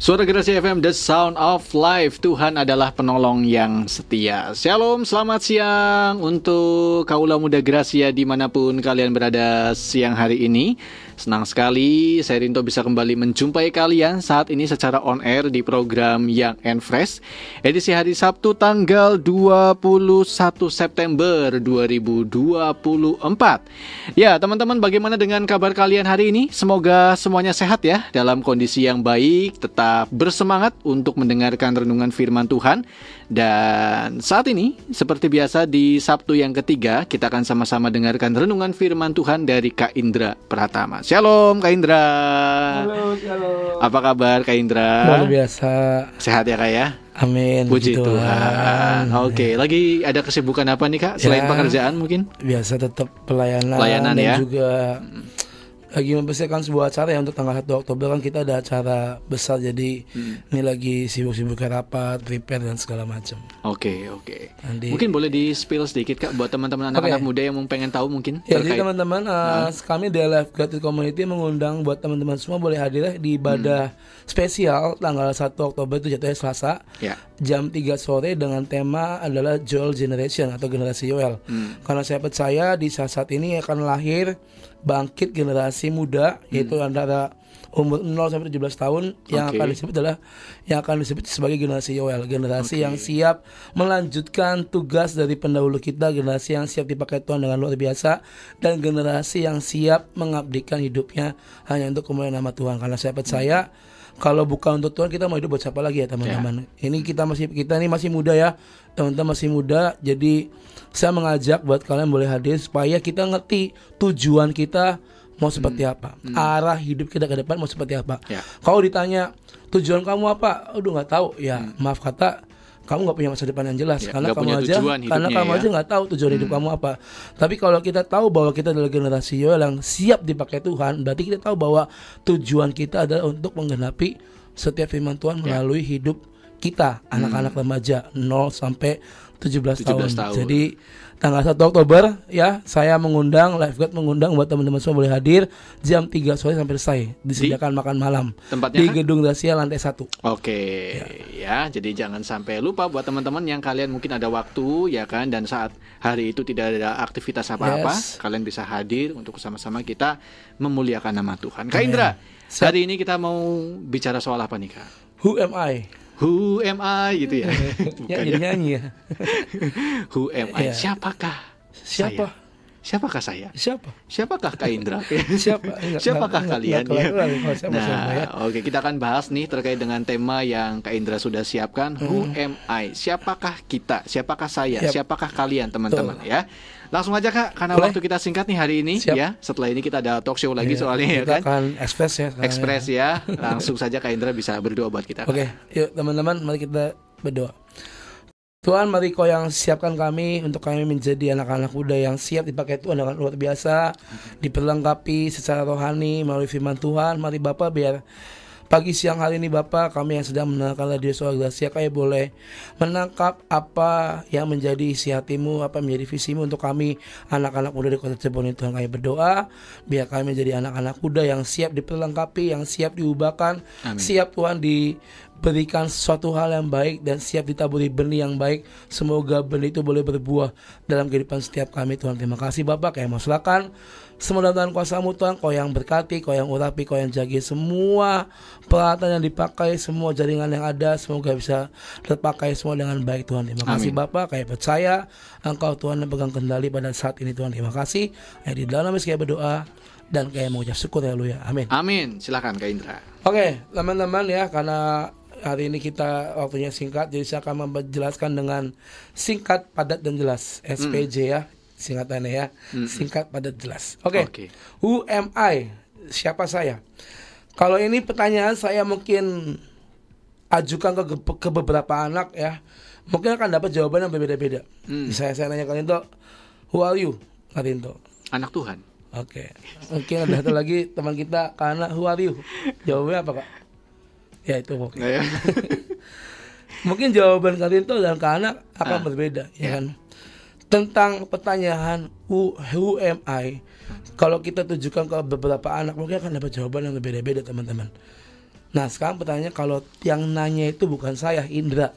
Suara Generasi FM, The Sound of Life. Tuhan adalah penolong yang setia. Shalom, selamat siang untuk kaula muda Gracia dimanapun kalian berada siang hari ini. Senang sekali saya Rinto bisa kembali menjumpai kalian saat ini secara on air di program Young and Fresh, edisi hari Sabtu tanggal 21 September 2024. Ya teman-teman, bagaimana dengan kabar kalian hari ini? Semoga semuanya sehat ya, dalam kondisi yang baik, tetap bersemangat untuk mendengarkan renungan firman Tuhan. Dan saat ini, seperti biasa di Sabtu yang ketiga, kita akan sama-sama dengarkan renungan firman Tuhan dari Kak Indra Pratama. Shalom Kak Indra. Halo, shalom. Apa kabar Kak Indra? Luar biasa. Sehat ya Kak ya? Amin. Puji Tuhan. Oke, lagi ada kesibukan apa nih Kak? Selain pekerjaan mungkin? Biasa tetap pelayanan dan ya? juga lagi mempersiapkan sebuah acara ya untuk tanggal 1 Oktober kan kita ada acara besar, jadi ini lagi sibuk-sibuk rapat, prepare dan segala macam. Oke. Mungkin boleh di-spill sedikit Kak buat teman-teman anak-anak muda yang pengen tahu mungkin. Ya, jadi teman-teman kami di Lifeguard Community mengundang buat teman-teman semua boleh hadir ya di ibadah spesial tanggal 1 Oktober itu jatuhnya Selasa. Ya. Jam 3 sore dengan tema adalah Joel Generation atau generasi Yoel. Karena saya percaya di saat ini akan lahir bangkit generasi muda, yaitu antara umur 0 sampai 17 tahun yang akan disebut sebagai generasi Yoel, generasi yang siap melanjutkan tugas dari pendahulu kita, generasi yang siap dipakai Tuhan dengan luar biasa, dan generasi yang siap mengabdikan hidupnya hanya untuk kemuliaan nama Tuhan. Karena saya percaya kalau bukan untuk Tuhan, kita mau hidup buat siapa lagi ya teman-teman? Ini kita ini masih muda ya, teman-teman masih muda. Jadi saya mengajak buat kalian boleh hadir supaya kita ngerti tujuan kita mau seperti apa, arah hidup kita ke depan mau seperti apa. Kalau ditanya tujuan kamu apa, aduh nggak tahu ya, maaf kata, kamu nggak punya masa depan yang jelas karena kamu aja nggak tahu tujuan hidup kamu apa. Tapi kalau kita tahu bahwa kita adalah generasi Yoel yang siap dipakai Tuhan, berarti kita tahu bahwa tujuan kita adalah untuk menggenapi setiap firman Tuhan melalui hidup kita, anak-anak remaja 0 sampai 17 tahun. Jadi tanggal 1 Oktober ya, saya Lifeguard mengundang buat teman-teman semua boleh hadir jam 3 sore sampai selesai. Disediakan makan malam tempatnya di Gedung Gracia lantai 1. Oke. Ya, jadi jangan sampai lupa buat teman-teman yang kalian mungkin ada waktu ya kan, dan saat hari itu tidak ada aktivitas apa-apa, kalian bisa hadir untuk sama-sama kita memuliakan nama Tuhan. Kak Indra, hari ini kita mau bicara soal apa nih Kak? Who am I? Who am I gitu ya? Ya jadi nyanyi ya. Who am I? Siapakah saya? Siapakah saya? Siapakah Kak Indra? Siapakah kalian? Oke, kita akan bahas nih terkait dengan tema yang Kak Indra sudah siapkan. Who am I? Siapakah kita? Siapakah saya? Siapakah kalian teman-teman ya? Langsung aja Kak, karena waktu kita singkat nih hari ini ya. Setelah ini kita ada talk show lagi soalnya ya kan. Kita akan Express ya. Langsung saja Kak Indra bisa berdoa buat kita. Oke, yuk teman-teman, mari kita berdoa. Tuhan, mari Kau yang siapkan kami untuk kami menjadi anak-anak muda yang siap dipakai Tuhan dengan luar biasa, diperlengkapi secara rohani melalui firman Tuhan. Mari Bapak, biar pagi siang hari ini Bapak, kami yang sedang mendengarkan radio Suara Gracia, kami boleh menangkap apa yang menjadi isi hatimu, apa yang menjadi visimu untuk kami anak-anak muda di Kota Cirebon ini. Tuhan, kami berdoa biar kami menjadi anak-anak muda yang siap diperlengkapi, yang siap diubahkan. Amin. Siap Tuhan diberikan sesuatu hal yang baik dan siap ditaburi benih yang baik. Semoga benih itu boleh berbuah dalam kehidupan setiap kami Tuhan. Terima kasih Bapak, kami mau silakan semua dalam kuasa-Mu Tuhan, Kau yang berkati, Kau yang urapi, Kau yang jaga semua peralatan yang dipakai, semua jaringan yang ada, semoga bisa terpakai semua dengan baik Tuhan. Terima kasih Bapak, kami percaya Engkau Tuhan yang pegang kendali pada saat ini Tuhan. Terima kasih. Di dalam kami berdoa dan kami mengucap syukur, haleluya. Amin. Amin. Silakan Kak Indra. Oke, teman-teman ya, karena hari ini kita waktunya singkat, jadi saya akan menjelaskan dengan singkat, padat dan jelas. SPJ ya. Singkatannya ya, singkat padat jelas. Oke. Who am I? Siapa saya? Kalau ini pertanyaan saya mungkin ajukan ke beberapa anak ya, mungkin akan dapat jawaban yang berbeda-beda. Saya nanya kalian tuh, who are you? Kalian tuh anak Tuhan. Oke. Mungkin ada satu lagi teman kita, karena who are you? Jawabannya apa Kak? Ya itu mungkin. Mungkin jawaban kalian tuh dan ke anak akan berbeda, ya kan? Tentang pertanyaan who am I, kalau kita tujukan ke beberapa anak mungkin akan dapat jawaban yang berbeda-beda teman-teman. Nah sekarang pertanyaannya, kalau yang nanya itu bukan saya, Indra,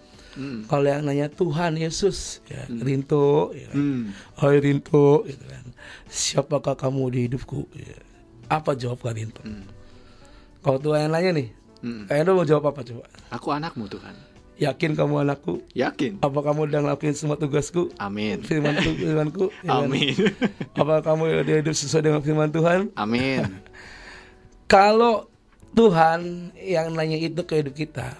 kalau yang nanya Tuhan Yesus, ya, Rinto, ya kan? Hai Rinto, gitu kan. Siapakah kamu di hidupku? Ya. Apa jawab Kak Rinto? Kalau Tuhan yang nanya nih, Kak Rinto mau jawab apa coba? Aku anakmu Tuhan. Yakin kamu anakku? Yakin. Apa kamu udah ngelakuin semua tugasku? Amin. Firmanku? Ya, amin. Apa kamu hidup sesuai dengan firman Tuhan? Amin. Kalau Tuhan yang nanya itu ke hidup kita,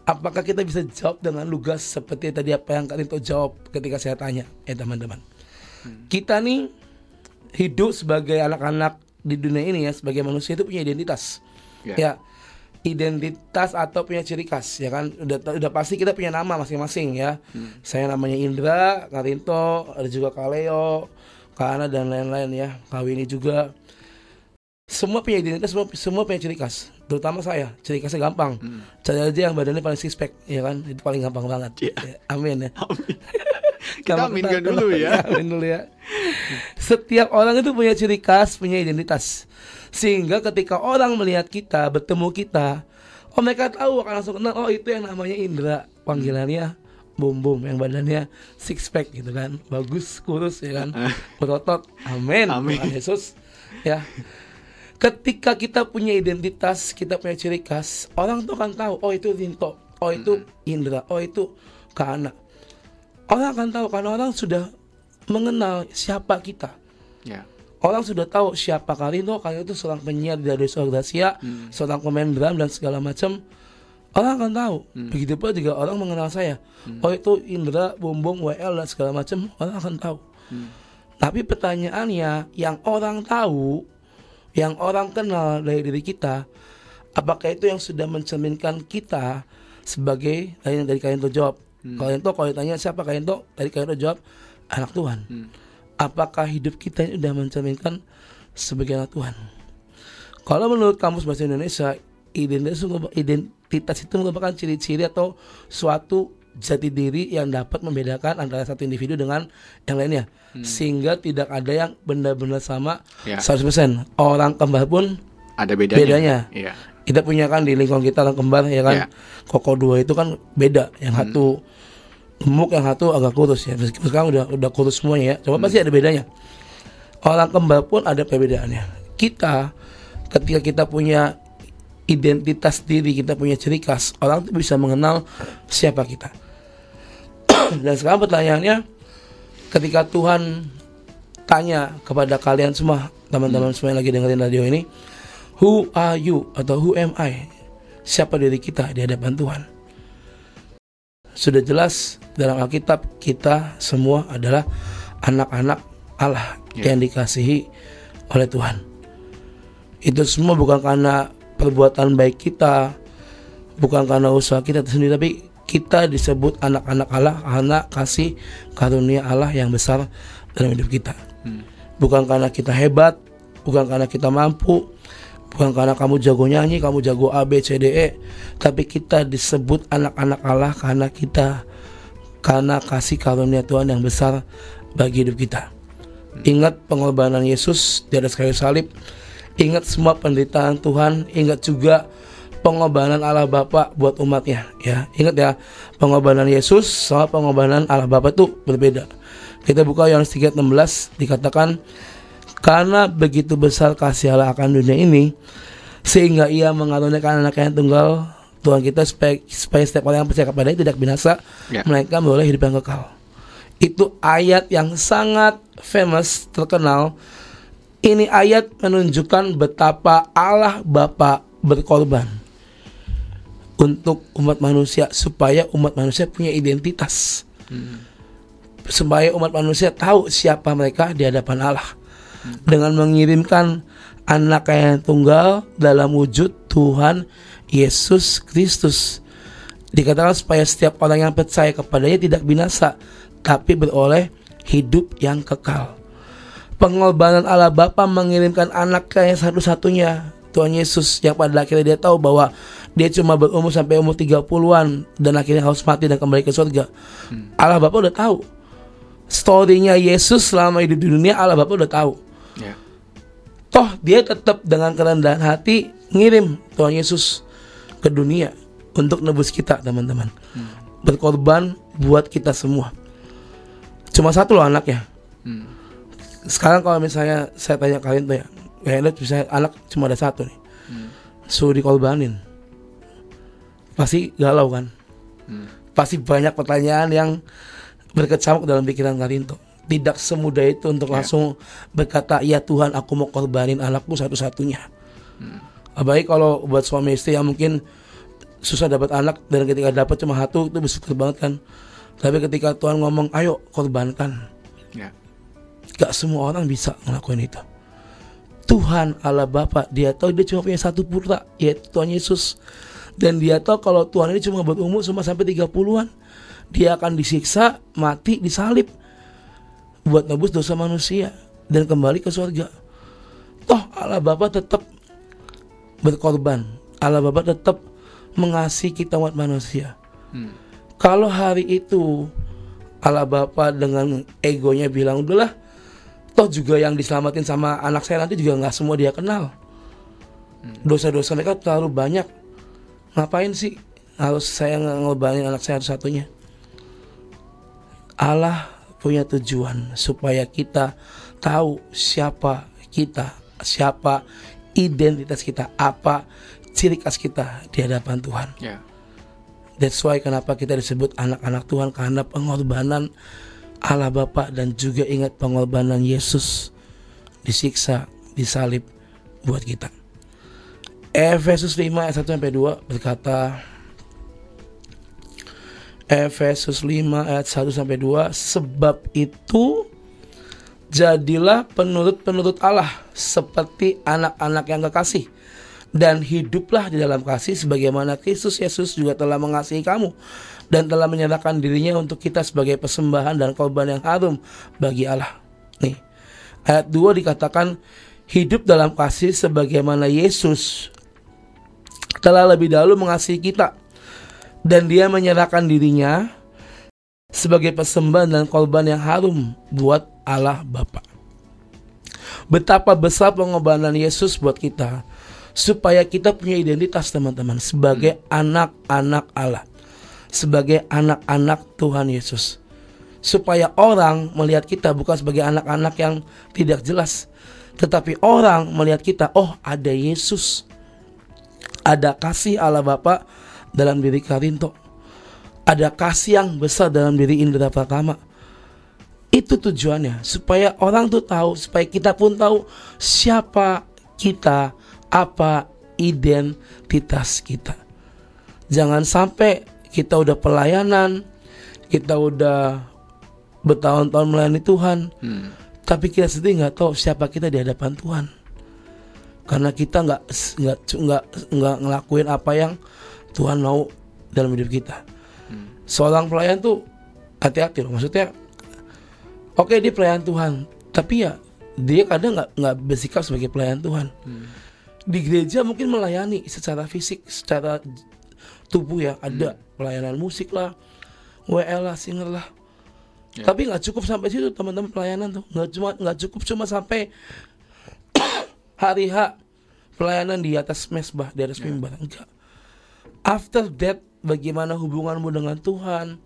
apakah kita bisa jawab dengan lugas seperti tadi apa yang Kak Rinto jawab ketika saya tanya? Teman-teman, kita nih hidup sebagai anak-anak di dunia ini ya, sebagai manusia itu punya identitas. Ya, identitas atau punya ciri khas, ya kan? Udah pasti kita punya nama masing-masing ya. Saya namanya Indra, Kak Rinto, ada juga Kak Leo, Kak Ana dan lain-lain ya. Kak Winnie juga. Semua punya identitas, semua punya ciri khas. Terutama saya, ciri khasnya gampang. Cari aja yang badannya paling six pack, ya kan? Itu paling gampang banget. Ya, amin ya. Amin. Kita aminkan dulu ya. Amin dulu ya. Setiap orang itu punya ciri khas, punya identitas. Sehingga ketika orang melihat kita, bertemu kita, mereka tahu, akan langsung kenal, oh itu yang namanya Indra, panggilannya Bum Bum, yang badannya six pack gitu kan, bagus, kurus ya kan, berotot. Amin. Tuhan Yesus ya. Ketika kita punya identitas, kita punya ciri khas, orang tuh akan tahu, oh itu Rinto, oh itu Indra, oh itu Kak Ana. Orang akan tahu karena orang sudah mengenal siapa kita. Orang sudah tahu siapa Kak Rinto, Kak Rinto itu seorang penyiar di Radio Suara Gracia, seorang pemain drum dan segala macam. Orang akan tahu. Begitu pula juga orang mengenal saya. Oh itu Indra, Bum Bum, WL dan segala macam, orang akan tahu. Tapi pertanyaannya, yang orang tahu, yang orang kenal dari diri kita, apakah itu yang sudah mencerminkan kita sebagai, dari Kak Rinto jawab. Kalau ditanya siapa Kak Rinto, tadi Kak Rinto jawab anak Tuhan. Apakah hidup kita ini sudah mencerminkan sebagai anak Tuhan? Kalau menurut Kamus Bahasa Indonesia, identitas itu merupakan ciri-ciri atau suatu jati diri yang dapat membedakan antara satu individu dengan yang lainnya, sehingga tidak ada yang benar-benar sama 100%. Orang kembar pun ada bedanya. Kita punya kan di lingkungan kita orang kembar ya kan, koko dua itu kan beda, yang satu gemuk, yang satu agak kurus ya. Meskipun sekarang udah kurus semuanya ya, coba pasti ada bedanya. Orang kembar pun ada perbedaannya. Kita ketika kita punya identitas diri, kita punya ciri khas, orang tuh bisa mengenal siapa kita. Dan sekarang pertanyaannya, ketika Tuhan tanya kepada kalian semua, teman-teman semua yang lagi dengerin radio ini, who are you atau who am I? Siapa diri kita di hadapan Tuhan? Sudah jelas dalam Alkitab, kita semua adalah anak-anak Allah yang dikasihi oleh Tuhan. Itu semua bukan karena perbuatan baik kita, bukan karena usaha kita sendiri, tapi kita disebut anak-anak Allah karena kasih karunia Allah yang besar dalam hidup kita. Bukan karena kita hebat, bukan karena kita mampu, bukan karena kamu jago nyanyi, kamu jago A, B, C, D, E, tapi kita disebut anak-anak Allah karena kasih karunia Tuhan yang besar bagi hidup kita. Ingat pengorbanan Yesus di atas kayu salib, ingat semua penderitaan Tuhan, ingat juga pengorbanan Allah Bapa buat umatnya ya. Ingat ya, pengorbanan Yesus sama pengorbanan Allah Bapa itu berbeda. Kita buka Yohanes 3:16, dikatakan, karena begitu besar kasih Allah akan dunia ini, sehingga ia mengaruniakan anaknya yang tunggal, Tuhan kita, supaya setiap orang yang percaya kepadanya tidak binasa, melainkan beroleh hidup yang kekal. Itu ayat yang sangat famous, terkenal. Ini ayat menunjukkan betapa Allah Bapa berkorban untuk umat manusia, supaya umat manusia punya identitas, supaya umat manusia tahu siapa mereka di hadapan Allah, dengan mengirimkan anak yang tunggal dalam wujud Tuhan Yesus Kristus. Dikatakan supaya setiap orang yang percaya kepadanya tidak binasa, tapi beroleh hidup yang kekal. Pengorbanan Allah Bapa mengirimkan anaknya yang satu-satunya, Tuhan Yesus, yang pada akhirnya dia tahu bahwa dia cuma berumur sampai umur 30-an dan akhirnya harus mati dan kembali ke surga. Allah Bapa udah tahu story-nya Yesus selama hidup di dunia. Allah Bapa udah tahu. Toh dia tetap dengan kerendahan hati ngirim Tuhan Yesus ke dunia untuk nebus kita, teman-teman. Berkorban buat kita semua. Cuma satu loh anaknya. Sekarang kalau misalnya saya tanya kalian tuh ya, misalnya anak cuma ada satu nih, suruh dikorbanin, pasti galau kan? Pasti banyak pertanyaan yang berkecamuk dalam pikiran kalian tuh. Tidak semudah itu untuk langsung berkata, ya Tuhan, aku mau korbanin anakku satu-satunya. Apalagi kalau buat suami istri yang mungkin susah dapat anak, dan ketika dapat cuma satu itu bersyukur banget kan. Tapi ketika Tuhan ngomong, ayo korbankan, gak semua orang bisa ngelakuin itu. Tuhan Allah Bapa, dia tahu dia cuma punya satu putra, yaitu Tuhan Yesus. Dan dia tahu kalau Tuhan ini cuma berumur cuma sampai 30-an, dia akan disiksa, mati, disalib buat nebus dosa manusia dan kembali ke surga. Toh Allah Bapa tetap berkorban, Allah Bapa tetap mengasihi kita umat manusia. Kalau hari itu Allah Bapa dengan egonya bilang, udahlah, toh juga yang diselamatin sama anak saya nanti juga gak semua dia kenal, dosa-dosa mereka terlalu banyak, ngapain sih harus saya ngorbanin anak saya satu-satunya? Allah punya tujuan supaya kita tahu siapa kita, siapa identitas kita, apa ciri khas kita di hadapan Tuhan. That's why kenapa kita disebut anak-anak Tuhan, karena pengorbanan Allah Bapa dan juga ingat pengorbanan Yesus disiksa, disalib buat kita. Efesus 5 ayat 1-2 berkata, Efesus 5 ayat 1-2, sebab itu jadilah penurut-penurut Allah seperti anak-anak yang kekasih, dan hiduplah di dalam kasih sebagaimana Kristus Yesus juga telah mengasihi kamu dan telah menyerahkan dirinya untuk kita sebagai persembahan dan korban yang harum bagi Allah. Nih, ayat 2 dikatakan hidup dalam kasih sebagaimana Yesus telah lebih dahulu mengasihi kita dan dia menyerahkan dirinya sebagai persembahan dan korban yang harum buat Allah Bapa. Betapa besar pengorbanan Yesus buat kita, supaya kita punya identitas, teman-teman, sebagai anak-anak Allah, sebagai anak-anak Tuhan Yesus. Supaya orang melihat kita bukan sebagai anak-anak yang tidak jelas, tetapi orang melihat kita, oh ada Yesus, ada kasih Allah Bapa dalam diri Karinto, ada kasih yang besar dalam diri Indra Pratama. Itu tujuannya, supaya orang tuh tahu, supaya kita pun tahu siapa kita, apa identitas kita. Jangan sampai kita udah pelayanan, kita udah bertahun-tahun melayani Tuhan, tapi kita sendiri nggak tahu siapa kita di hadapan Tuhan, karena kita nggak ngelakuin apa yang Tuhan mau dalam hidup kita. Seorang pelayan tuh hati-hati loh, maksudnya oke, dia pelayan Tuhan, tapi ya dia kadang nggak bersikap sebagai pelayan Tuhan. Di gereja mungkin melayani secara fisik, secara tubuh ya, ada pelayanan musik lah, WL lah, singer lah. Tapi nggak cukup sampai situ, teman-teman. Pelayanan tuh nggak cukup cuma sampai hari H pelayanan di atas mesbah, di atas mimbar. Enggak. After that, bagaimana hubunganmu dengan Tuhan?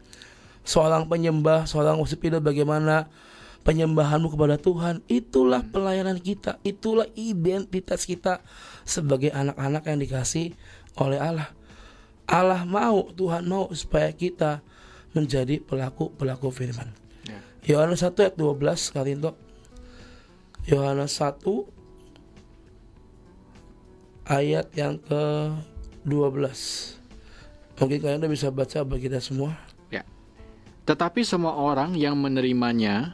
Seorang penyembah, seorang worship leader, bagaimana penyembahanmu kepada Tuhan? Itulah pelayanan kita, itulah identitas kita sebagai anak-anak yang dikasih oleh Allah. Allah mau, Tuhan mau supaya kita menjadi pelaku firman. Yohanes 1 ayat 12 kali itu. Yohanes 1 ayat yang ke-12. Mungkin kalian udah bisa baca bagi kita semua. Tetapi semua orang yang menerimanya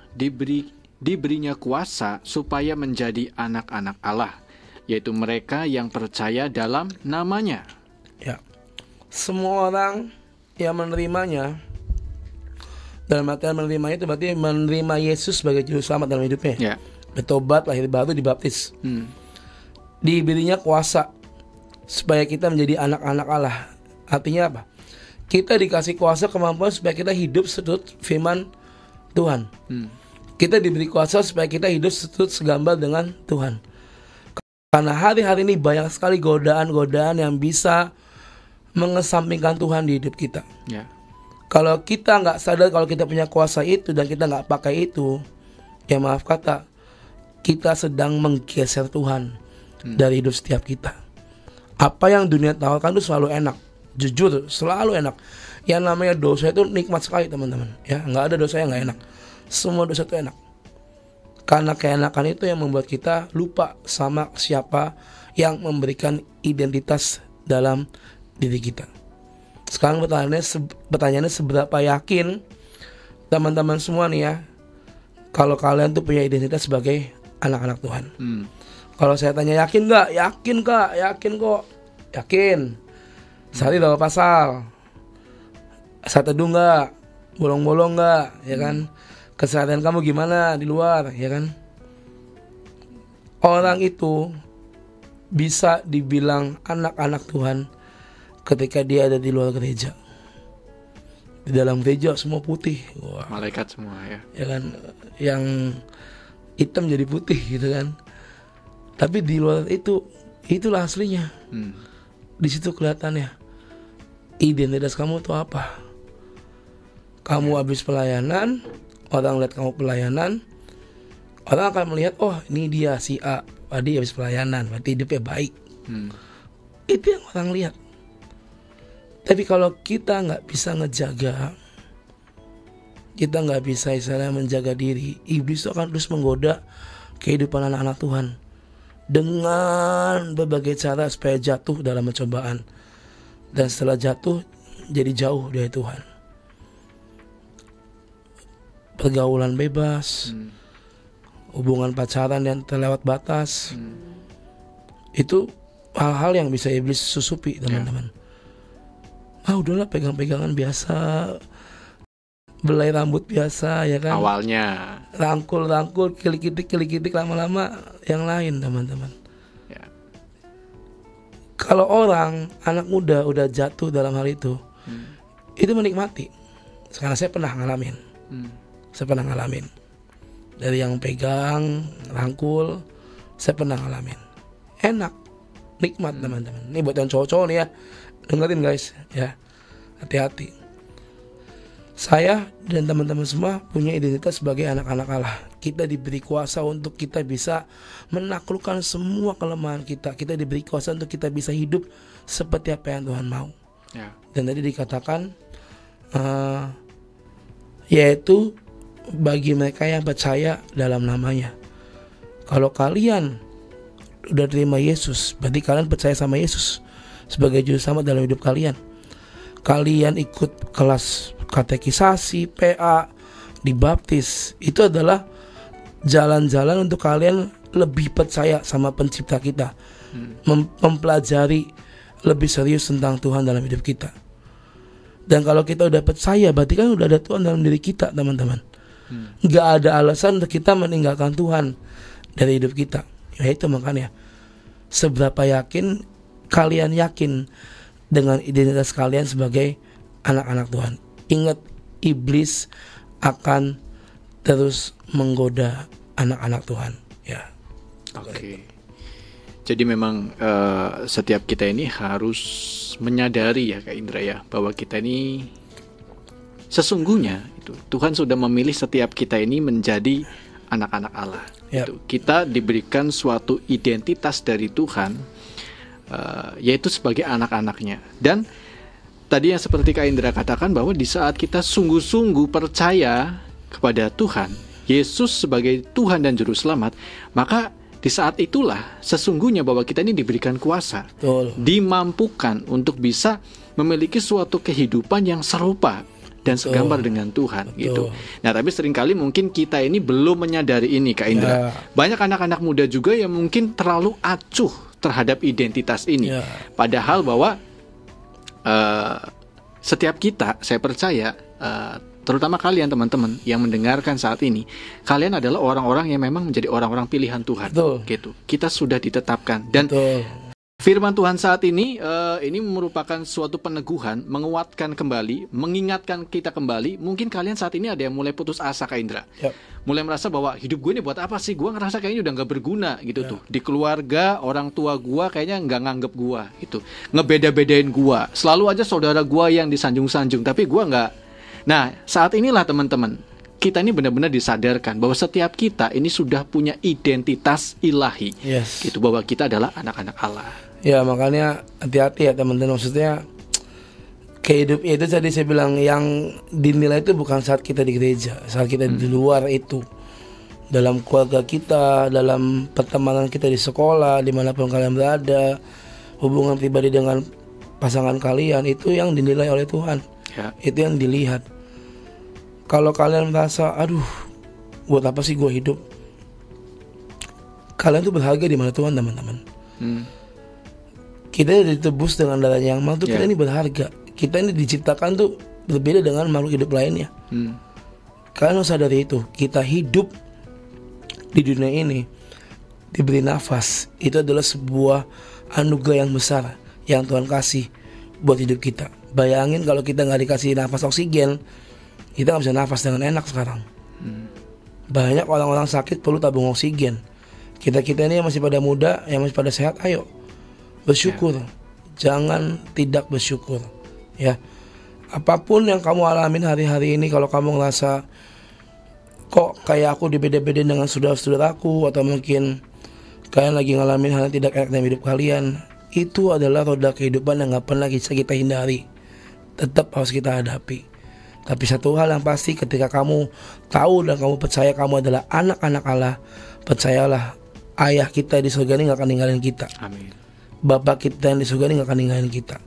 diberinya kuasa supaya menjadi anak-anak Allah, yaitu mereka yang percaya dalam namanya. Ya, semua orang yang menerimanya, dalam artian menerimanya itu berarti menerima Yesus sebagai juru selamat dalam hidupnya. Bertobat, lahir baru, dibaptis. Diberinya kuasa supaya kita menjadi anak-anak Allah. Artinya apa? Kita dikasih kuasa, kemampuan supaya kita hidup seturut firman Tuhan. Kita diberi kuasa supaya kita hidup seturut segambar dengan Tuhan. Karena hari-hari ini banyak sekali godaan-godaan yang bisa mengesampingkan Tuhan di hidup kita. Ya. Kalau kita nggak sadar kalau kita punya kuasa itu dan kita nggak pakai itu, ya maaf kata, kita sedang menggeser Tuhan dari hidup setiap kita. Apa yang dunia tawarkan itu selalu enak, jujur selalu enak. Yang namanya dosa itu nikmat sekali teman-teman. Ya, nggak ada dosa yang nggak enak. Semua dosa itu enak. Karena keenakan itu yang membuat kita lupa sama siapa yang memberikan identitas dalam diri kita. Sekarang pertanyaannya seberapa yakin teman-teman semua nih ya, kalau kalian tuh punya identitas sebagai anak-anak Tuhan. Kalau saya tanya yakin nggak? Yakin kak, yakin kok, yakin. Sehari berapa pasal? Saya teduh nggak? Bolong-bolong nggak? Ya kan? Keseharian kamu gimana di luar? Ya kan? Orang itu bisa dibilang anak-anak Tuhan ketika dia ada di luar gereja. Di dalam gereja semua putih. Wah. Malaikat semua ya. Ya kan? Yang hitam jadi putih gitu kan. Tapi di luar itulah aslinya. Di situ kelihatannya identitas kamu itu apa. Kamu habis pelayanan, orang lihat kamu pelayanan, orang akan melihat, oh ini dia si A, tadi habis pelayanan, berarti hidupnya baik. Itu yang orang lihat. Tapi kalau kita nggak bisa ngejaga, kita nggak bisa istilahnya menjaga diri, iblis itu akan terus menggoda kehidupan anak-anak Tuhan dengan berbagai cara supaya jatuh dalam pencobaan, dan setelah jatuh jadi jauh dari Tuhan. Pergaulan bebas, hubungan pacaran yang terlewat batas, itu hal-hal yang bisa iblis susupi teman-teman. Udahlah pegang-pegangan biasa, belai rambut biasa ya kan. Awalnya rangkul, kilik-kilik, lama-lama yang lain teman-teman. Ya. Kalau orang anak muda udah jatuh dalam hal itu menikmati. Karena saya pernah ngalamin. Dari yang pegang, rangkul, saya pernah ngalamin. Enak, nikmat teman-teman. Ini buat yang cowok-cowok nih ya, dengerin guys ya, hati-hati. Saya dan teman-teman semua punya identitas sebagai anak-anak Allah. Kita diberi kuasa untuk kita bisa menaklukkan semua kelemahan kita. Kita diberi kuasa untuk kita bisa hidup seperti apa yang Tuhan mau. Ya. Dan tadi dikatakan yaitu bagi mereka yang percaya dalam namanya. Kalau kalian udah terima Yesus, berarti kalian percaya sama Yesus sebagai juru selamat dalam hidup kalian. Kalian ikut kelas katekisasi, PA, dibaptis. Itu adalah jalan-jalan untuk kalian lebih percaya sama pencipta kita, mempelajari lebih serius tentang Tuhan dalam hidup kita. Dan kalau kita udah percaya, berarti kan udah ada Tuhan dalam diri kita teman-teman. Gak ada alasan untuk kita meninggalkan Tuhan dari hidup kita. Ya itu makanya, seberapa yakin kalian yakin dengan identitas kalian sebagai anak-anak Tuhan. Ingat, iblis akan terus menggoda anak-anak Tuhan. Ya. Oke. Jadi memang setiap kita ini harus menyadari ya Kak Indra ya, bahwa kita ini sesungguhnya itu Tuhan sudah memilih setiap kita ini menjadi anak-anak Allah. Itu kita diberikan suatu identitas dari Tuhan, yaitu sebagai anak-anaknya. Dan tadi yang seperti Kak Indra katakan, bahwa di saat kita sungguh-sungguh percaya kepada Tuhan Yesus sebagai Tuhan dan Juru Selamat, maka di saat itulah sesungguhnya bahwa kita ini diberikan kuasa, dimampukan untuk bisa memiliki suatu kehidupan yang serupa dan segambar dengan Tuhan. Gitu. Nah, tapi seringkali mungkin kita ini belum menyadari ini Kak Indra. Banyak anak-anak muda juga yang mungkin terlalu acuh terhadap identitas ini. Padahal bahwa setiap kita, saya percaya, terutama kalian teman-teman yang mendengarkan saat ini, kalian adalah orang-orang yang memang menjadi orang-orang pilihan Tuhan. Gitu. Kita sudah ditetapkan dan Firman Tuhan saat ini merupakan suatu peneguhan, menguatkan kembali, mengingatkan kita kembali. Mungkin kalian saat ini ada yang mulai putus asa, Kak Indra. Mulai merasa bahwa hidup gue ini buat apa sih? Gue ngerasa kayaknya udah gak berguna gitu tuh. Di keluarga, orang tua gue kayaknya gak nganggep gue gitu. Ngebeda-bedain gue. Selalu aja saudara gue yang disanjung-sanjung, tapi gue gak. Nah, saat inilah teman-teman, kita ini benar-benar disadarkan bahwa setiap kita ini sudah punya identitas ilahi. Gitu, bahwa kita adalah anak-anak Allah. Ya, makanya hati-hati ya teman-teman. Maksudnya kehidupan itu tadi saya bilang, yang dinilai itu bukan saat kita di gereja, saat kita di luar itu, dalam keluarga kita, dalam pertemanan kita di sekolah, dimanapun kalian berada, hubungan pribadi dengan pasangan kalian, itu yang dinilai oleh Tuhan. Itu yang dilihat. Kalau kalian merasa, aduh, buat apa sih gue hidup? Kalian tuh berharga di mana Tuhan, teman-teman. Kita ditebus dengan darahnya yang mahal tuh, kita ini berharga. Kita ini diciptakan tuh berbeda dengan makhluk hidup lainnya. Kalian harus sadari itu. Kita hidup di dunia ini, diberi nafas, itu adalah sebuah anugerah yang besar yang Tuhan kasih buat hidup kita. Bayangin kalau kita gak dikasih nafas oksigen, kita gak bisa nafas dengan enak sekarang. Banyak orang-orang sakit perlu tabung oksigen. Kita-kita ini yang masih pada muda, yang masih pada sehat, ayo bersyukur, jangan tidak bersyukur. Ya, apapun yang kamu alamin hari-hari ini, kalau kamu ngerasa kok kayak aku dibeda-bedain dengan saudara-saudaraku, atau mungkin kalian lagi ngalamin hal yang tidak enak dalam hidup kalian, itu adalah roda kehidupan yang gak pernah bisa kita hindari. Tetap harus kita hadapi. Tapi satu hal yang pasti, ketika kamu tahu dan kamu percaya kamu adalah anak-anak Allah, percayalah, ayah kita di surga ini gak akan ninggalin kita. Amin. Bapak kita yang di surga ini gak akan ninggalin kita.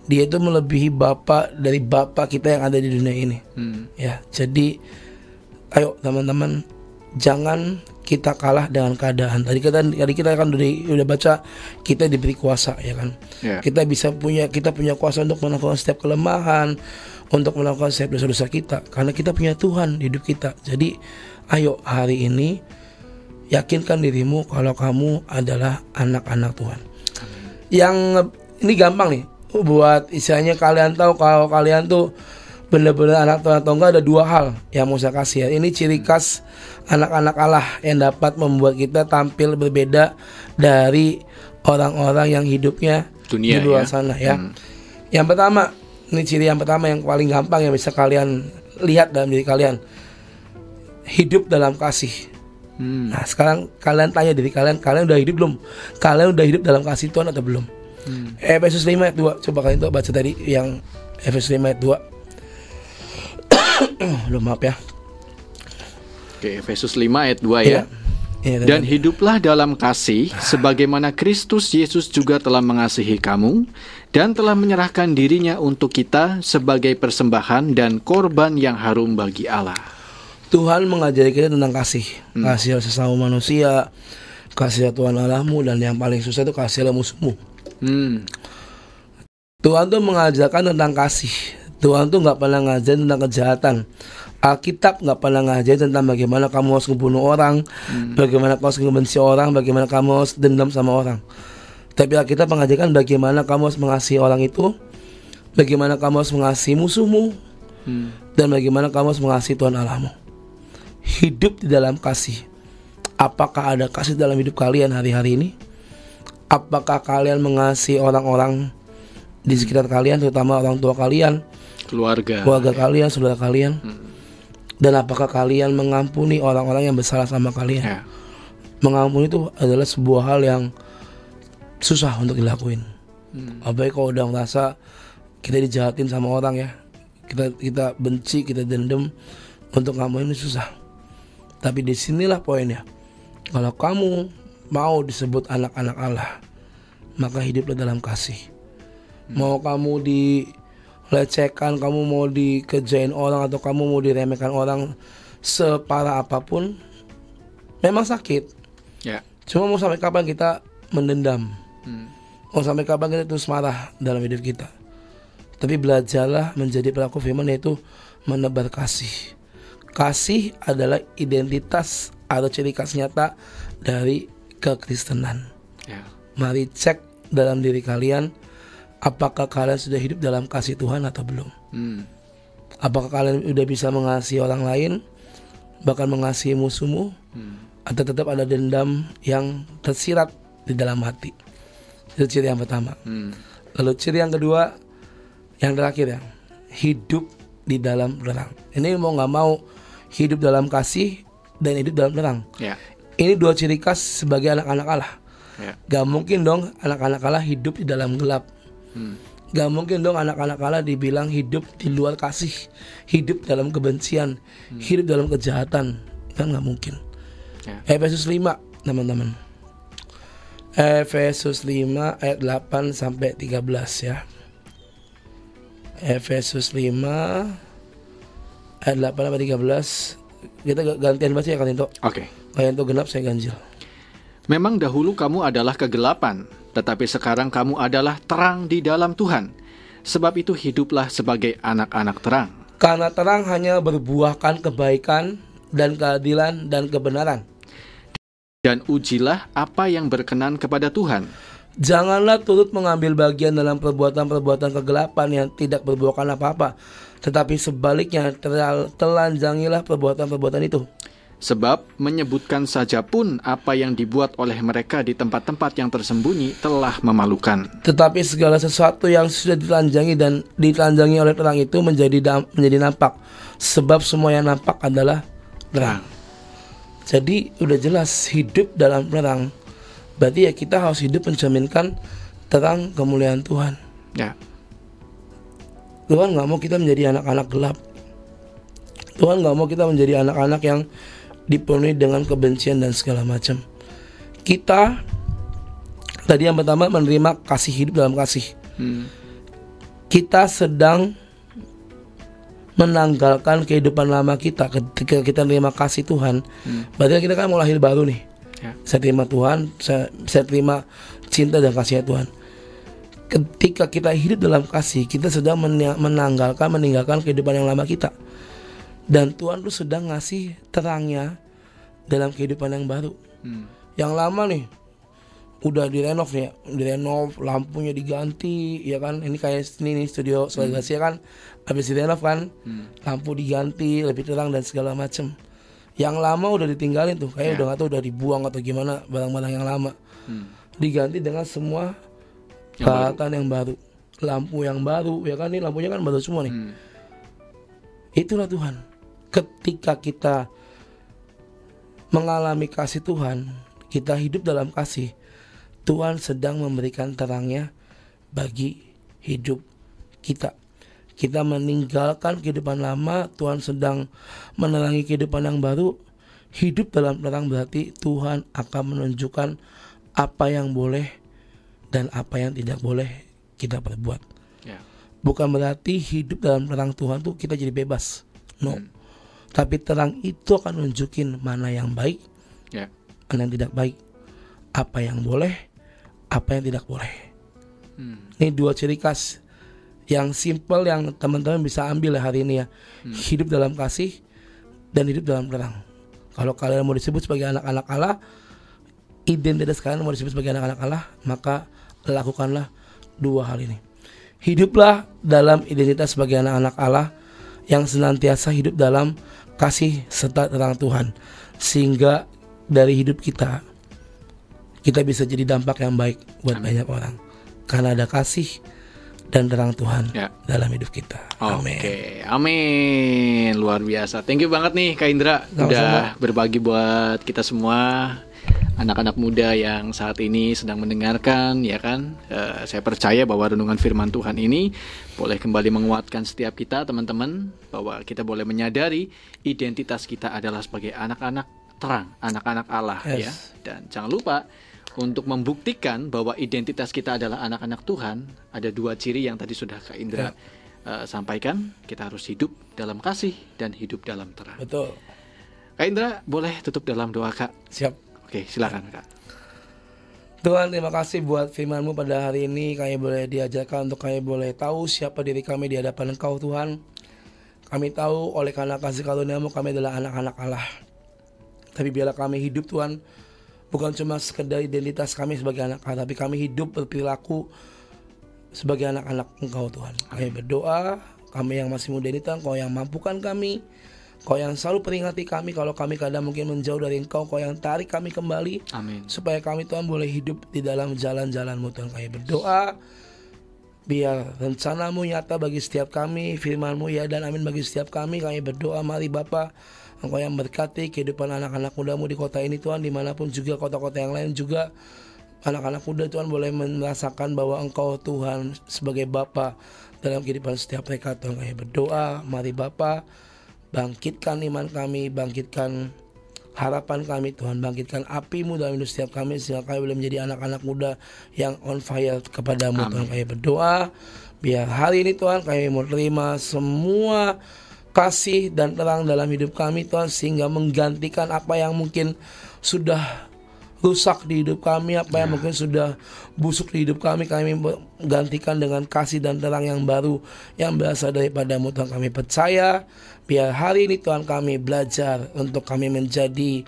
Dia itu melebihi bapak dari bapak kita yang ada di dunia ini. Ya, jadi ayo teman-teman, jangan kita kalah dengan keadaan. Tadi kita kan udah baca, kita diberi kuasa, ya kan. Kita punya kuasa untuk melakukan setiap kelemahan, untuk melakukan setiap dosa-dosa kita, karena kita punya Tuhan di hidup kita. Jadi ayo hari ini yakinkan dirimu kalau kamu adalah anak-anak Tuhan. Yang ini gampang nih, buat istilahnya kalian tahu kalau kalian tuh benar-benar anak Tuhan atau enggak, ada dua hal yang mau saya kasih ya. Ini ciri khas anak-anak Allah yang dapat membuat kita tampil berbeda dari orang-orang yang hidupnya dunia, di luar sana ya. Yang pertama, ini ciri yang pertama yang paling gampang yang bisa kalian lihat dalam diri kalian, hidup dalam kasih. Nah, sekarang kalian tanya diri kalian udah hidup belum? Kalian udah hidup dalam kasih Tuhan atau belum? Efesus 5 ayat 2. Coba kalian tuh baca tadi yang Efesus 5 ayat 2. Loh, maaf ya. Oke, Efesus 5 ayat 2 ya. Dan hiduplah dalam kasih, sebagaimana Kristus Yesus juga telah mengasihi kamu dan telah menyerahkan dirinya untuk kita sebagai persembahan dan korban yang harum bagi Allah. Tuhan mengajari kita tentang kasih. Kasih sesama manusia, kasih Tuhan Allahmu, dan yang paling susah itu kasih musuhmu. Tuhan tuh mengajarkan tentang kasih. Tuhan tuh gak pernah ngajarin tentang kejahatan. Alkitab gak pernah ngajarin tentang bagaimana kamu harus membunuh orang, bagaimana kamu harus membenci orang, bagaimana kamu harus dendam sama orang. Tapi Alkitab mengajarkan bagaimana kamu harus mengasihi orang itu, bagaimana kamu harus mengasihi musuhmu, dan bagaimana kamu harus mengasihi Tuhan Allahmu. Hidup di dalam kasih. Apakah ada kasih dalam hidup kalian hari-hari ini? Apakah kalian mengasihi orang-orang di sekitar kalian, terutama orang tua kalian, keluarga kalian, saudara kalian? Dan apakah kalian mengampuni orang-orang yang bersalah sama kalian? Mengampuni itu adalah sebuah hal yang susah untuk dilakuin. Apalagi kalau udah merasa kita dijahatin sama orang ya, kita benci, kita dendam, untuk ngampuni itu susah. Tapi disinilah poinnya. Kalau kamu mau disebut anak-anak Allah, maka hiduplah dalam kasih. Mau kamu dilecehkan, kamu mau dikerjain orang, atau kamu mau diremehkan orang separah apapun, memang sakit. Cuma mau sampai kapan kita mendendam? Mau sampai kapan kita terus marah dalam hidup kita? Tapi belajarlah menjadi pelaku firman, yaitu menebar kasih. Kasih adalah identitas atau ciri khas nyata dari kekristenan. Mari cek dalam diri kalian, apakah kalian sudah hidup dalam kasih Tuhan atau belum? Apakah kalian sudah bisa mengasihi orang lain, bahkan mengasihi musuhmu, atau tetap ada dendam yang tersirat di dalam hati? Itu ciri yang pertama. Lalu ciri yang kedua, yang terakhir ya, hidup di dalam terang. Ini mau nggak mau hidup dalam kasih dan hidup dalam terang. Ini dua ciri khas sebagai anak-anak Allah. Gak mungkin dong anak-anak Allah hidup di dalam gelap. Gak mungkin dong anak-anak Allah dibilang hidup di luar kasih, hidup dalam kebencian, hidup dalam kejahatan. Kan gak mungkin. Efesus 5 teman-teman. Efesus 5 ayat 8 sampai 13 ya. Efesus 5 ayat 8 sampai 13. Kita gantian baca ya Kalinto. Oke. Kalinto genap, saya ganjil. Memang dahulu kamu adalah kegelapan, tetapi sekarang kamu adalah terang di dalam Tuhan. Sebab itu hiduplah sebagai anak-anak terang. Karena terang hanya berbuahkan kebaikan dan keadilan dan kebenaran. Dan ujilah apa yang berkenan kepada Tuhan. Janganlah turut mengambil bagian dalam perbuatan-perbuatan kegelapan yang tidak berbuahkan apa-apa, tetapi sebaliknya telanjangilah perbuatan-perbuatan itu. Sebab menyebutkan saja pun apa yang dibuat oleh mereka di tempat-tempat yang tersembunyi telah memalukan. Tetapi segala sesuatu yang sudah ditelanjangi dan ditelanjangi oleh terang itu menjadi nampak. Sebab semua yang nampak adalah terang. Jadi udah jelas hidup dalam terang. Berarti ya kita harus hidup mencerminkan terang kemuliaan Tuhan. Tuhan gak mau kita menjadi anak-anak gelap. Tuhan gak mau kita menjadi anak-anak yang dipenuhi dengan kebencian dan segala macam. Kita tadi yang pertama menerima kasih, hidup dalam kasih. Kita sedang menanggalkan kehidupan lama kita ketika kita menerima kasih Tuhan. Berarti kita kan mau lahir baru nih. Saya terima Tuhan, saya terima cinta dan kasih Tuhan. Ketika kita hidup dalam kasih, kita sedang meninggalkan kehidupan yang lama kita. Dan Tuhan tuh sedang ngasih terangnya dalam kehidupan yang baru. Yang lama nih udah direnov nih, lampunya diganti, ya kan? Ini kayak ini studio Solagasi kan, habis direnov kan, lampu diganti, lebih terang dan segala macam. Yang lama udah ditinggalin tuh, kayak udah nggak tahu udah dibuang atau gimana barang-barang yang lama. Diganti dengan semua peralatan yang baru, lampu yang baru, ya kan? Ini lampunya kan baru semua nih. Itulah Tuhan. Ketika kita mengalami kasih Tuhan, kita hidup dalam kasih, Tuhan sedang memberikan terangnya bagi hidup kita. Kita meninggalkan kehidupan lama, Tuhan sedang menerangi kehidupan yang baru. Hidup dalam terang berarti Tuhan akan menunjukkan apa yang boleh dan apa yang tidak boleh kita perbuat. Bukan berarti hidup dalam terang Tuhan tuh kita jadi bebas. No. Tapi terang itu akan nunjukin mana yang baik, mana yang tidak baik, apa yang boleh, apa yang tidak boleh. Ini dua ciri khas yang simple yang teman-teman bisa ambil hari ini ya. Hidup dalam kasih dan hidup dalam terang. Kalau kalian mau disebut sebagai anak-anak Allah, identitas kalian mau disebut sebagai anak-anak Allah, maka lakukanlah dua hal ini. Hiduplah dalam identitas sebagai anak-anak Allah yang senantiasa hidup dalam kasih serta terang Tuhan, sehingga dari hidup kita bisa jadi dampak yang baik buat banyak orang, karena ada kasih dan terang Tuhan dalam hidup kita. Oke, amin. Luar biasa. Thank you banget nih Kak Indra udah berbagi buat kita semua, anak-anak muda yang saat ini sedang mendengarkan, ya kan? Saya percaya bahwa renungan firman Tuhan ini boleh kembali menguatkan setiap kita, teman-teman, bahwa kita boleh menyadari identitas kita adalah sebagai anak-anak terang, anak-anak Allah, ya. Dan jangan lupa untuk membuktikan bahwa identitas kita adalah anak-anak Tuhan, ada dua ciri yang tadi sudah Kak Indra sampaikan. Kita harus hidup dalam kasih dan hidup dalam terang. Betul. Kak Indra, boleh tutup dalam doa, Kak? Siap. Oke, silakan, Kak. Tuhan, terima kasih buat firman-Mu pada hari ini. Kami boleh diajarkan untuk kami boleh tahu siapa diri kami di hadapan Engkau, Tuhan. Kami tahu oleh karena kasih karunia-Mu kami adalah anak-anak Allah. Tapi biarlah kami hidup, Tuhan, bukan cuma sekedar identitas kami sebagai anak-anak, tapi kami hidup berperilaku sebagai anak-anak Engkau Tuhan. Kami berdoa, kami yang masih muda ini Tuhan, Kau yang mampukan kami, Kau yang selalu peringati kami kalau kami kadang mungkin menjauh dari Engkau, Kau yang tarik kami kembali. Amin. Supaya kami Tuhan boleh hidup di dalam jalan-jalan-Mu Tuhan. Kami berdoa, biar rencana-Mu nyata bagi setiap kami, firman-Mu ya dan amin bagi setiap kami. Kami berdoa, mari Bapa, Engkau yang berkati kehidupan anak-anak muda-Mu di kota ini Tuhan, dimanapun juga kota-kota yang lain juga. Anak-anak muda Tuhan boleh merasakan bahwa Engkau Tuhan sebagai Bapa dalam kehidupan setiap mereka Tuhan. Kami berdoa, mari Bapa, bangkitkan iman kami, bangkitkan harapan kami Tuhan, bangkitkan api-Mu dalam hidup setiap kami sehingga kami boleh menjadi anak-anak muda yang on fire kepadamu. Tuhan. Kami berdoa biar hari ini Tuhan kami mau terima semua kasih dan terang dalam hidup kami Tuhan, sehingga menggantikan apa yang mungkin sudah rusak di hidup kami, apa yang mungkin sudah busuk di hidup kami gantikan dengan kasih dan terang yang baru yang berasal daripada-Mu Tuhan. Kami percaya biar hari ini Tuhan kami belajar untuk kami menjadi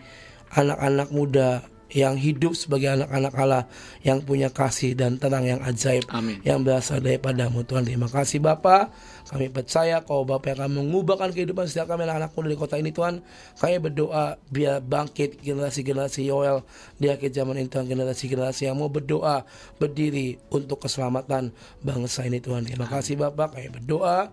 anak-anak muda yang hidup sebagai anak-anak Allah yang punya kasih dan terang yang ajaib. Amin. Yang berasal daripada-Mu Tuhan. Terima kasih Bapa. Kami percaya Kau Bapa yang akan mengubahkan kehidupan setiap kami anak-anak muda di kota ini Tuhan. Kami berdoa biar bangkit generasi-generasi Yoel di akhir zaman ini Tuhan, generasi-generasi yang mau berdoa berdiri untuk keselamatan bangsa ini Tuhan. Terima kasih Bapa. Kami berdoa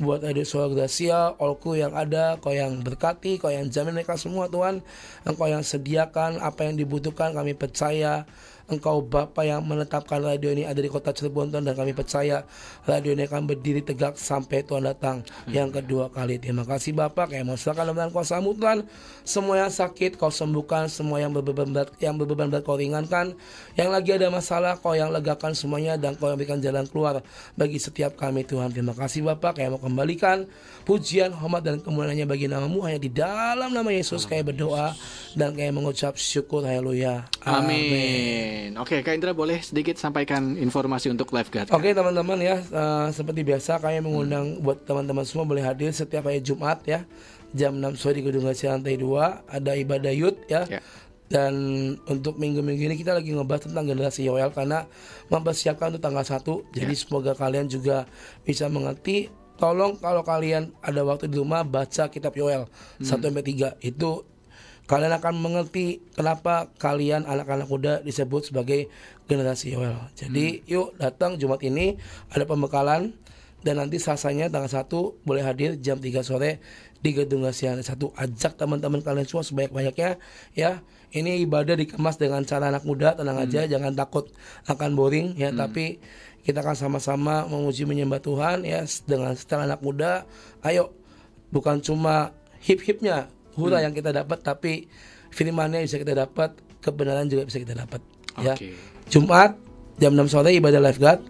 buat Radio Suara Gracia, Olku yang ada, Kau yang berkati, Kau yang jamin mereka semua Tuhan. Engkau yang sediakan apa yang dibutuhkan. Kami percaya Engkau Bapa yang menetapkan radio ini ada di kota Cirebon Tuhan, dan kami percaya radio ini akan berdiri tegak sampai Tuhan datang yang kedua kali. Terima kasih Bapa. Kami mau serahkan dalam kuasa-Mu Tuhan. Semua yang sakit Kau sembuhkan, semua yang berbeban berat Kau ringankan, yang lagi ada masalah Kau yang legakan semuanya, dan Kau yang berikan jalan keluar bagi setiap kami Tuhan. Terima kasih Bapa. Kami mau kembalikan pujian, hormat dan kemuliaan-Nya bagi nama-Mu, hanya di dalam nama Yesus kami berdoa dan kami mengucap syukur. Haleluya. Amin. Oke, Kak Indra boleh sedikit sampaikan informasi untuk Lifeguard. Oke teman-teman ya, seperti biasa kami mengundang buat teman-teman semua boleh hadir setiap hari Jumat ya, jam 6 sore di Gedung Gracia lantai 2 ada ibadah youth ya. Dan untuk minggu-minggu ini kita lagi ngebahas tentang generasi Yoel karena mempersiapkan untuk tanggal 1. Jadi semoga kalian juga bisa mengerti. Tolong kalau kalian ada waktu di rumah baca kitab Yoel 1-3 itu kalian akan mengerti kenapa kalian anak-anak muda disebut sebagai generasi Yoel. Jadi yuk datang Jumat ini ada pembekalan, dan nanti Selasanya tanggal 1 boleh hadir jam 3 sore di Gedung Gracia 1. Ajak teman-teman kalian semua sebanyak-banyaknya ya. Ini ibadah dikemas dengan cara anak muda, tenang aja, jangan takut akan boring ya, tapi kita akan sama-sama memuji menyembah Tuhan ya dengan setelah anak muda. Ayo, bukan cuma hip-hipnya hura yang kita dapat, tapi firman-Nya bisa kita dapat, kebenaran juga bisa kita dapat ya. Jumat jam 6 sore ibadah Lifeguard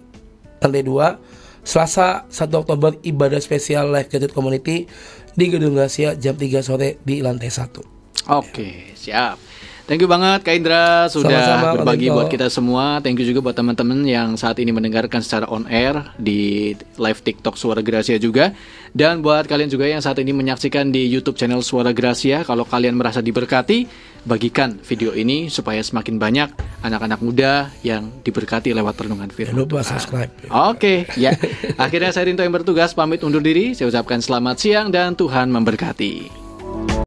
lantai 2. Selasa 1 Oktober ibadah spesial Lifeguard Community di Gedung Gracia jam 3 sore di lantai 1. Oke, siap. Thank you banget Kak Indra sudah sama-sama berbagi buat kita semua. Thank you juga buat teman-teman yang saat ini mendengarkan secara on air di live TikTok Suara Gracia juga. Dan buat kalian juga yang saat ini menyaksikan di YouTube channel Suara Gracia, kalau kalian merasa diberkati, bagikan video ini supaya semakin banyak anak-anak muda yang diberkati lewat renungan firman. Jangan lupa subscribe. Oke, ya. Akhirnya saya Rinto yang bertugas pamit undur diri. Saya ucapkan selamat siang dan Tuhan memberkati.